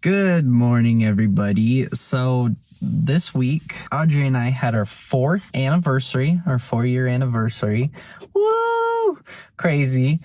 Good morning, everybody. So this week, Audrey and I had our 4-year anniversary. Woo! Crazy.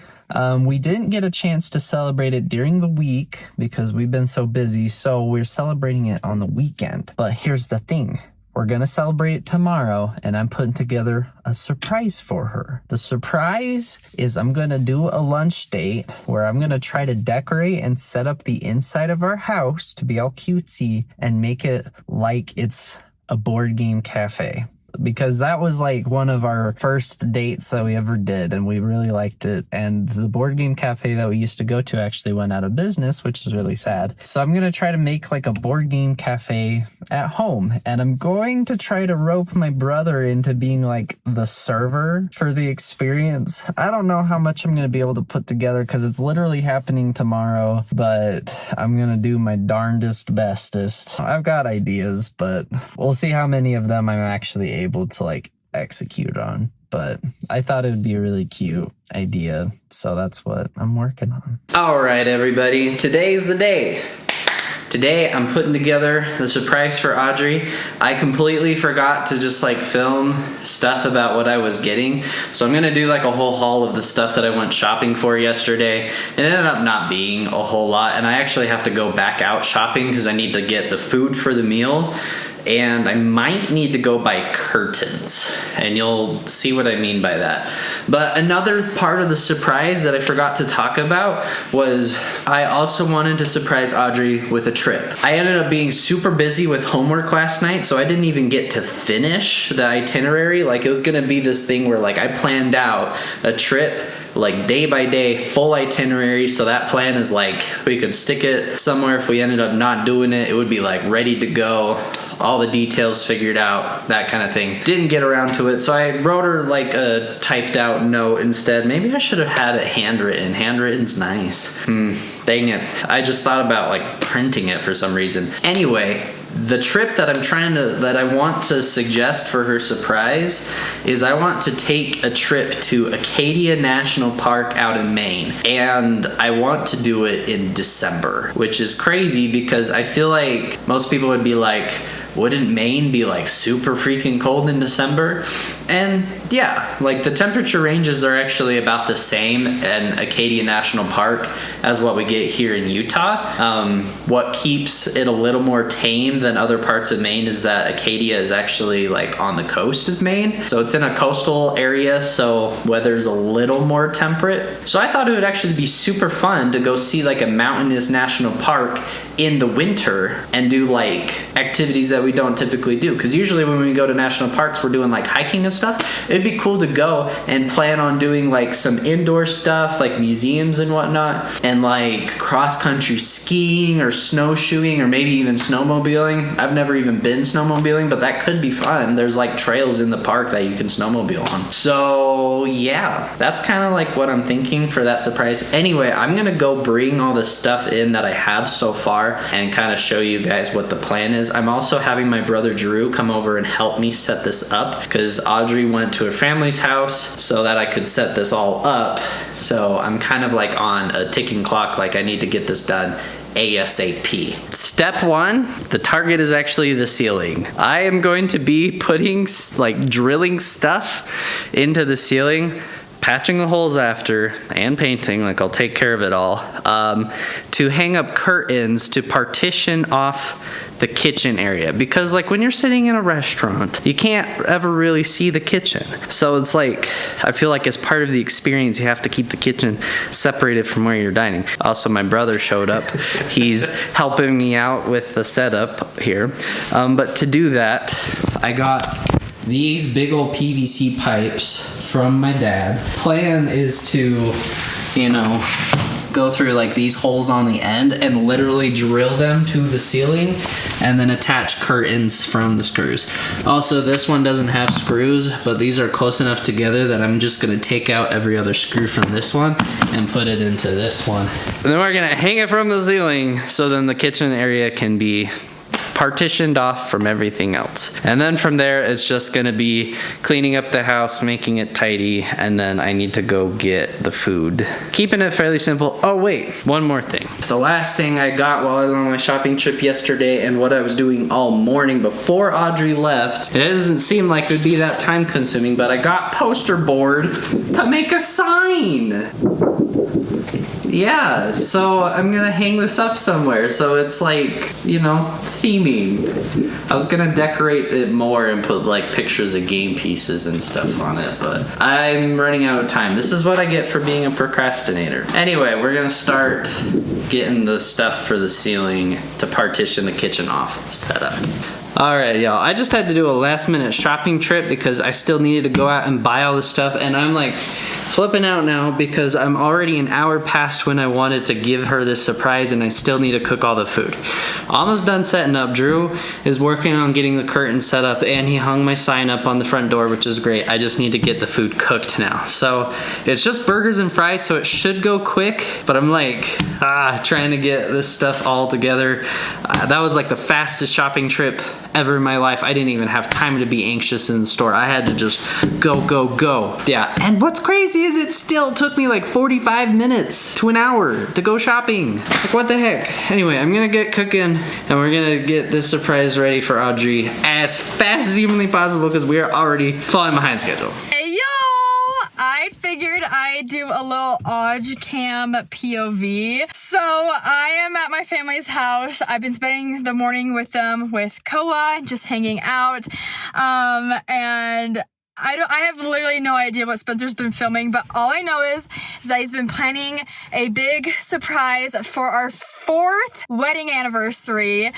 We didn't get a chance to celebrate it during the week because we've been so busy, so we're celebrating it on the weekend. But here's the thing. We're going to celebrate it tomorrow, and I'm putting together a surprise for her. The surprise is I'm going to do a lunch date where I'm going to try to decorate and set up the inside of our house to be all cutesy and make it like it's a board game cafe. Because that was like one of our first dates that we ever did, and we really liked it. And the board game cafe that we used to go to actually went out of business, which is really sad. So I'm going to try to make like a board game cafe at home. And I'm going to try to rope my brother into being like the server for the experience. I don't know how much I'm going to be able to put together because it's literally happening tomorrow, but I'm going to do my darndest bestest. I've got ideas, but we'll see how many of them I'm actually able to like execute on. But I thought it would be a really cute idea, so that's what I'm working on. All right, everybody, today's the day. Today I'm putting together the surprise for Audrey. I completely forgot to just like film stuff about what I was getting, so I'm gonna do like a whole haul of the stuff that I went shopping for yesterday. It ended up not being a whole lot, and I actually have to go back out shopping because I need to get the food for the meal. And I might need to go buy curtains, and you'll see what I mean by that. But another part of the surprise that I forgot to talk about was I also wanted to surprise Audrey with a trip. I ended up being super busy with homework last night, so I didn't even get to finish the itinerary. Like, it was gonna be this thing where like I planned out a trip like day by day, full itinerary. So that plan is like we could stick it somewhere. If we ended up not doing it, it would be like ready to go, all the details figured out, that kind of thing. Didn't get around to it, so I wrote her like a typed out note instead. Maybe I should have had it handwritten. Handwritten's nice. Dang it. I just thought about like printing it for some reason. Anyway, the trip that I want to suggest for her surprise is I want to take a trip to Acadia National Park out in Maine. And I want to do it in December, which is crazy because I feel like most people would be like, wouldn't Maine be like super freaking cold in December? And yeah, like the temperature ranges are actually about the same in Acadia National Park as what we get here in Utah. What keeps it a little more tame than other parts of Maine is that Acadia is actually like on the coast of Maine. So it's in a coastal area, so weather's a little more temperate. So I thought it would actually be super fun to go see like a mountainous national park in the winter and do like activities that we don't typically do. Because usually when we go to national parks, we're doing like hiking and stuff. It'd be cool to go and plan on doing like some indoor stuff, like museums and whatnot, and like cross-country skiing or snowshoeing or maybe even snowmobiling. I've never even been snowmobiling, but that could be fun. There's like trails in the park that you can snowmobile on. So yeah, that's kind of like what I'm thinking for that surprise. Anyway, I'm gonna go bring all the stuff in that I have so far and kind of show you guys what the plan is. I'm also having my brother Drew come over and help me set this up because Audrey went to her family's house so that I could set this all up. So I'm kind of like on a ticking clock, like I need to get this done ASAP. Step one, the target is actually the ceiling. I am going to be putting like drilling stuff into the ceiling, patching the holes after, and painting, like I'll take care of it all, to hang up curtains to partition off the kitchen area. Because like when you're sitting in a restaurant, you can't ever really see the kitchen. So it's like, I feel like as part of the experience, you have to keep the kitchen separated from where you're dining. Also, my brother showed up. He's helping me out with the setup here. But to do that, I got these big old PVC pipes from my dad. Plan is to, go through like these holes on the end and literally drill them to the ceiling and then attach curtains from the screws. Also, this one doesn't have screws, but these are close enough together that I'm just gonna take out every other screw from this one and put it into this one. And then we're gonna hang it from the ceiling so then the kitchen area can be partitioned off from everything else. And then from there, it's just gonna be cleaning up the house, making it tidy, and then I need to go get the food. Keeping it fairly simple. Oh wait, one more thing. The last thing I got while I was on my shopping trip yesterday and what I was doing all morning before Audrey left, it doesn't seem like it would be that time consuming, but I got poster board to make a sign. Yeah, so I'm gonna hang this up somewhere so it's like, you know, theming. I was gonna decorate it more and put like pictures of game pieces and stuff on it, but I'm running out of time. This is what I get for being a procrastinator. Anyway, we're gonna start getting the stuff for the ceiling to partition the kitchen off set up. Alright, y'all, I just had to do a last minute shopping trip because I still needed to go out and buy all this stuff, and I'm like flipping out now because I'm already an hour past when I wanted to give her this surprise and I still need to cook all the food. Almost done setting up. Drew is working on getting the curtain set up and he hung my sign up on the front door, which is great. I just need to get the food cooked now. So it's just burgers and fries, so it should go quick, but I'm like, trying to get this stuff all together. That was like the fastest shopping trip ever in my life. I didn't even have time to be anxious in the store. I had to just go, go, go. Yeah, and what's crazy is it still took me like 45 minutes to an hour to go shopping. Like, what the heck? Anyway, I'm gonna get cooking and we're gonna get this surprise ready for Audrey as fast as humanly possible because we are already falling behind schedule. Hey, yo! I figured I'd do a little Audrey cam POV. So I am at my family's house. I've been spending the morning with them, with Koa, just hanging out. And I have literally no idea what Spencer's been filming, but all I know is that he's been planning a big surprise for our 4th wedding anniversary.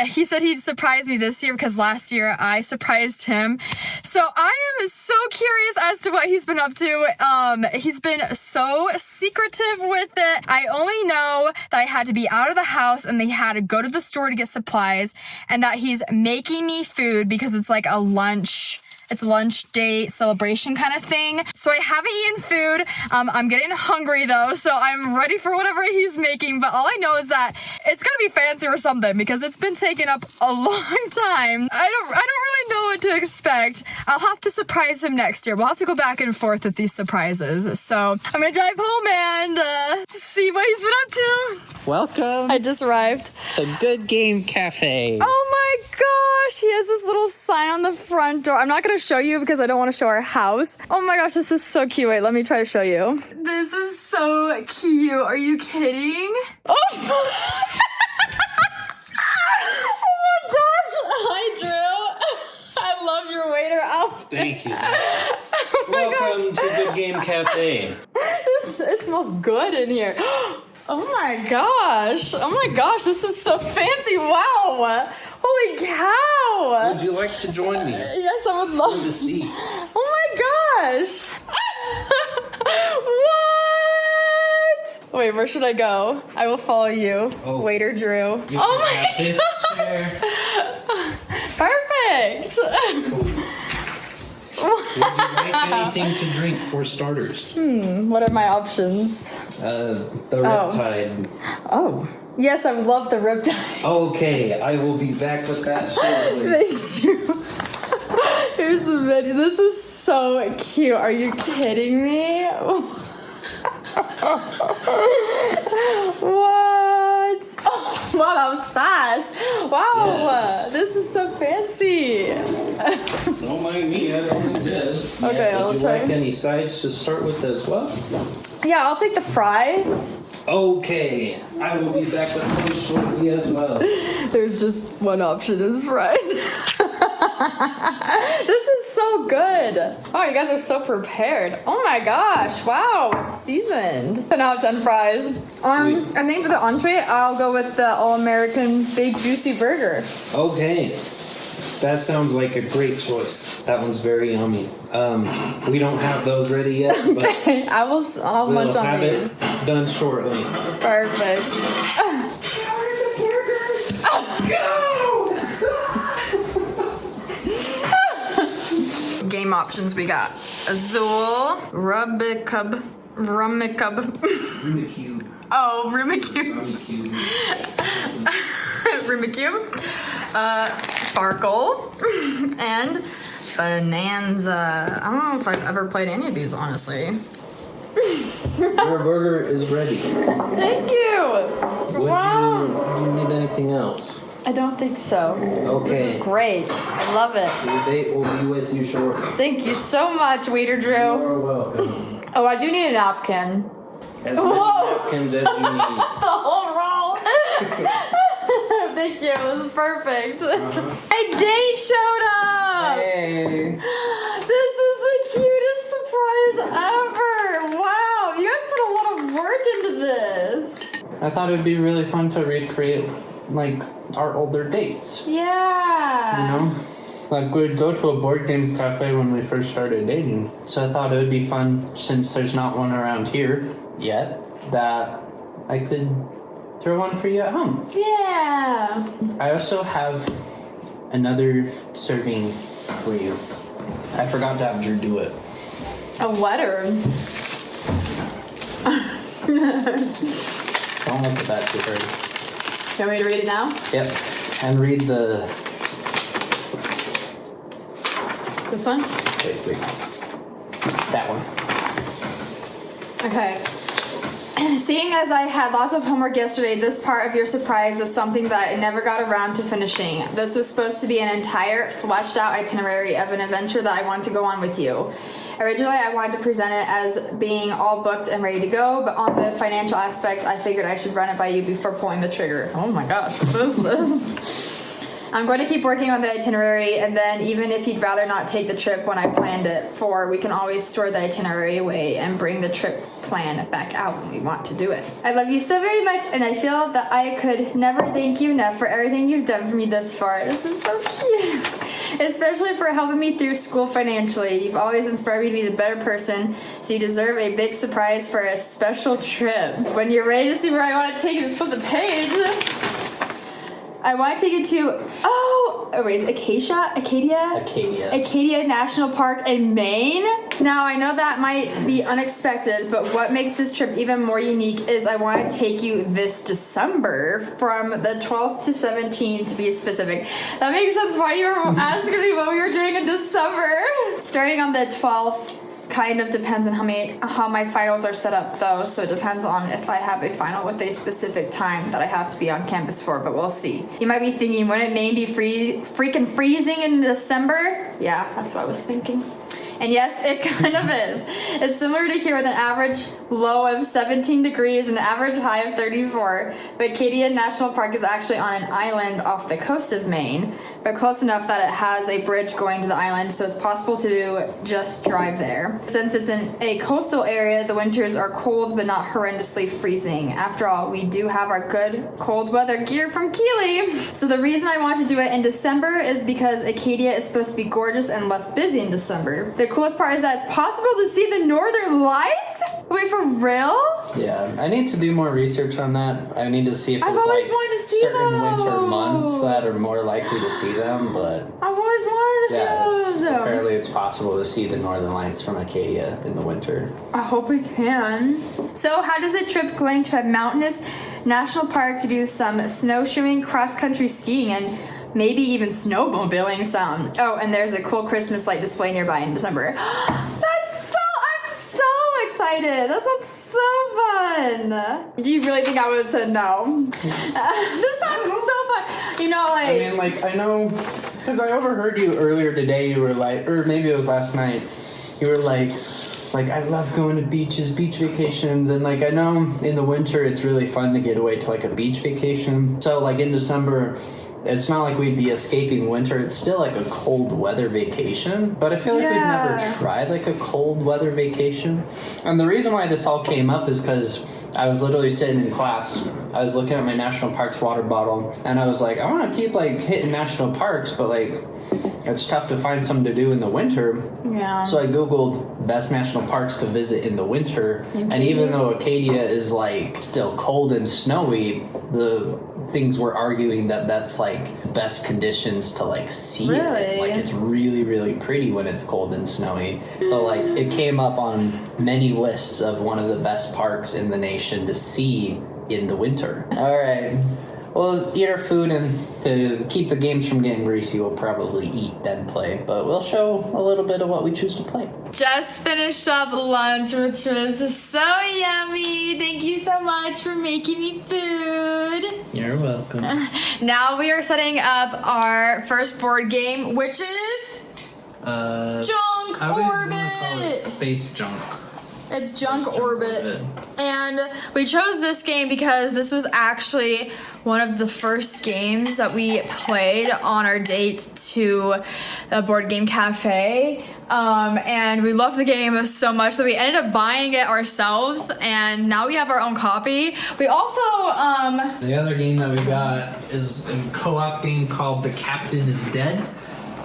He said he'd surprise me this year because last year I surprised him. So I am so curious as to what he's been up to. He's been so secretive with it. I only know that I had to be out of the house and they had to go to the store to get supplies, and that he's making me food because it's like a lunch. It's a lunch date celebration kind of thing. So I haven't eaten food. I'm getting hungry though, so I'm ready for whatever he's making. But all I know is that it's gonna be fancy or something because it's been taking up a long time. I don't really know what to expect. I'll have to surprise him next year. We'll have to go back and forth with these surprises. So I'm gonna drive home and see what he's been up to. Welcome I just arrived. to Good Game Cafe. Oh my gosh, he has this little sign on the front door. I'm not gonna show you because I don't want to show our house. Oh my gosh, this is so cute. Wait, let me try to show you. This is so cute. Are you kidding? Oh my gosh. Hi, Drew. I love your waiter outfit. Thank you. Oh my Welcome to Good Game Cafe. It smells good in here. Oh my gosh. Oh my gosh, this is so fancy. Wow. Holy cow! Would you like to join me? Yes, I would love the seats. Oh my gosh! What? Wait, where should I go? I will follow you. Oh. Waiter Drew. You Oh can have my this gosh! chair. Perfect! Would you like anything to drink for starters? What are my options? The Riptide. Oh. Yes, I would love the riptide. Okay, I will be back with that shortly. Thanks, Drew. Here's the video. This is so cute. Are you kidding me? What? Oh, wow, that was fast. Wow, Yes. This is so fancy. Don't mind me, I don't need this. Okay, I'll Would you try. like any sides to start with as well? Yeah, I'll take the fries. Okay, I will be back with those shortly as well. There's just one option is fries. This is so good. Oh, you guys are so prepared. Oh my gosh, wow, it's seasoned. So now I've done fries. And then for the entree, I'll go with the All-American Big Juicy Burger. Okay, that sounds like a great choice. That one's very yummy. We don't have those ready yet, but I'll we'll munch on have these. it done shortly. Perfect. Game options we got. Azul, Rumicub. Rumicube. Oh, Rumicube. Rumicube. Rumicube. Farkle, and Bonanza. I don't know if I've ever played any of these, honestly. Your burger is ready. Thank you. Wow. Do you need anything else? I don't think so. Okay. This is great. I love it. Your date will be with you shortly. Thank you so much, Waiter Drew. You're welcome. Oh, I do need a napkin. As many napkins as you need. The whole roll. Thank you. It was perfect. A date showed up. Hey. This is the cutest surprise ever. Wow. You guys put a lot of work into this. I thought it'd be really fun to recreate, like, our older dates. Yeah. You know? Like, we'd go to a board game cafe when we first started dating. So I thought it would be fun, since there's not one around here yet, that I could throw one for you at home. Yeah. I also have another serving for you. I forgot to have Drew do it. A letter. Don't look at that too hard. You want me to read it now? Yep. And read the... This one? Wait. That one. Okay. Seeing as I had lots of homework yesterday, this part of your surprise is something that I never got around to finishing. This was supposed to be an entire fleshed out itinerary of an adventure that I want to go on with you. Originally, I wanted to present it as being all booked and ready to go, but on the financial aspect, I figured I should run it by you before pulling the trigger. Oh my gosh, what is this? I'm going to keep working on the itinerary, and then even if you'd rather not take the trip when I planned it for, we can always store the itinerary away and bring the trip plan back out when we want to do it. I love you so very much, and I feel that I could never thank you enough for everything you've done for me thus far. This is so cute. Especially for helping me through school financially. You've always inspired me to be the better person, so you deserve a big surprise for a special trip. When you're ready to see where I want to take you, just flip the page. I want to take you to, Acadia National Park in Maine. Now, I know that might be unexpected, but what makes this trip even more unique is I want to take you this December from the 12th to 17th, to be specific. That makes sense why you were asking me what we were doing in December. Starting on the 12th, kind of depends on how my finals are set up, though, so it depends on if I have a final with a specific time that I have to be on campus for, but we'll see. You might be thinking, wouldn't it maybe freaking freezing in December? Yeah, that's what I was thinking. And yes, it kind of is. It's similar to here with an average low of 17 degrees and an average high of 34. But Acadia National Park is actually on an island off the coast of Maine, but close enough that it has a bridge going to the island, so it's possible to just drive there. Since it's in a coastal area, the winters are cold but not horrendously freezing. After all, we do have our good cold weather gear from Keeley. So the reason I want to do it in December is because Acadia is supposed to be gorgeous and less busy in December. The coolest part is that it's possible to see the northern lights? Wait, for real? Yeah, I need to do more research on that. I need to see if I've there's always like wanted to see certain winter those. months that are more likely to see them, but I've always wanted to yeah, see those. apparently it's possible to see the northern lights from Acadia in the winter. I hope we can. So how does a trip going to a mountainous national park to do some snowshoeing, cross-country skiing, and maybe even snowmobiling sound? Oh, and there's a cool Christmas light display nearby in December. I'm so excited. That sounds so fun. Do you really think I would have said no? This sounds so fun. You know, like... I mean, like, I know, because I overheard you earlier today, you were like, or maybe it was last night, you were like, I love going to beaches, beach vacations, and like, I know in the winter it's really fun to get away to like a beach vacation. So like in December, it's not like we'd be escaping winter. It's still like a cold weather vacation, but I feel like we've never tried like a cold weather vacation. And the reason why this all came up is because I was literally sitting in class. I was looking at my national parks water bottle, and I was like, I want to keep like hitting national parks, but like it's tough to find something to do in the winter. Yeah. So I googled best national parks to visit in the winter, and even though Acadia is like still cold and snowy, the things were arguing that that's like best conditions to like see it. Like it's really, really pretty when it's cold and snowy. So like it came up on many lists of one of the best parks in the nation to see in the winter. All right. we'll eat our food, and to keep the games from getting greasy, we'll probably eat then play. But we'll show a little bit of what we choose to play. Just finished up lunch, which was so yummy. Thank you so much for making me food. You're welcome. Now we are setting up our first board game, which is Junk I always wanna call it Orbit. Space Junk. It's Junk Orbit. And we chose this game because this was actually one of the first games that we played on our date to a board game cafe. And we loved the game so much that we ended up buying it ourselves, and now we have our own copy. We also, The other game that we got is a co-op game called The Captain is Dead.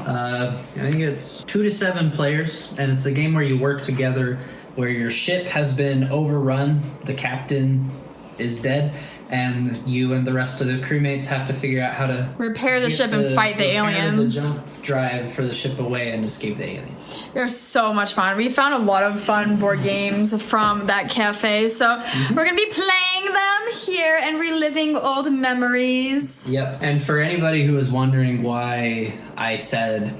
I think it's 2 to 7 players, and it's a game where you work together, where your ship has been overrun, the captain is dead, and you and the rest of the crewmates have to figure out how to repair the get ship and fight the repair aliens. the jump drive for the ship away and escape the aliens. They're so much fun. We found a lot of fun board games from that cafe, so we're gonna be playing them here and reliving old memories. Yep. And for anybody who was wondering why I said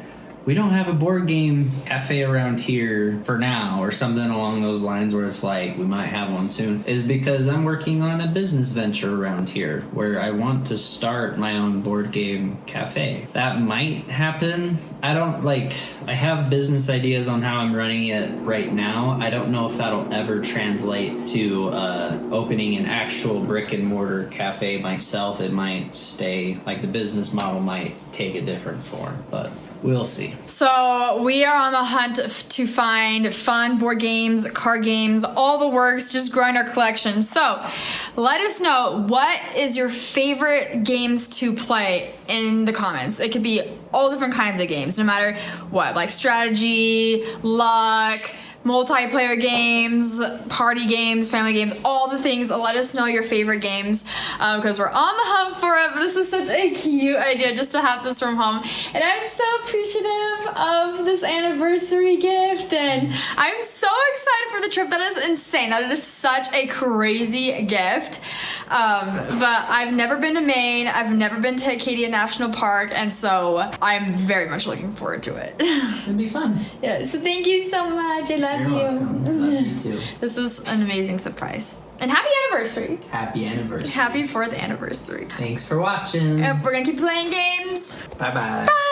we don't have a board game cafe around here for now, or something along those lines, where it's like we might have one soon, is because I'm working on a business venture around here where I want to start my own board game cafe. That might happen. I have business ideas on how I'm running it right now. I don't know if that'll ever translate to opening an actual brick and mortar cafe myself. It might stay, like, the business model might take a different form, but we'll see. So we are on the hunt to find fun board games, card games, all the works, just growing our collection. So let us know, what is your favorite games to play in the comments. It could be all different kinds of games, no matter what, like strategy, luck, multiplayer games, party games, family games, all the things. Let us know your favorite games, because we're on the hunt for it. This is such a cute idea just to have this from home, and I'm so appreciative of this anniversary gift, and I'm so excited for the trip. That is insane. That is such a crazy gift. But I've never been to Maine. I've never been to Acadia National Park, and so I'm very much looking forward to it. It'd be fun. Yeah, so thank you so much. I love You're you. welcome. Love you too. This was an amazing surprise. And happy anniversary. Happy anniversary. Happy 4th anniversary. Thanks for watching. We're gonna keep playing games. Bye-bye. Bye.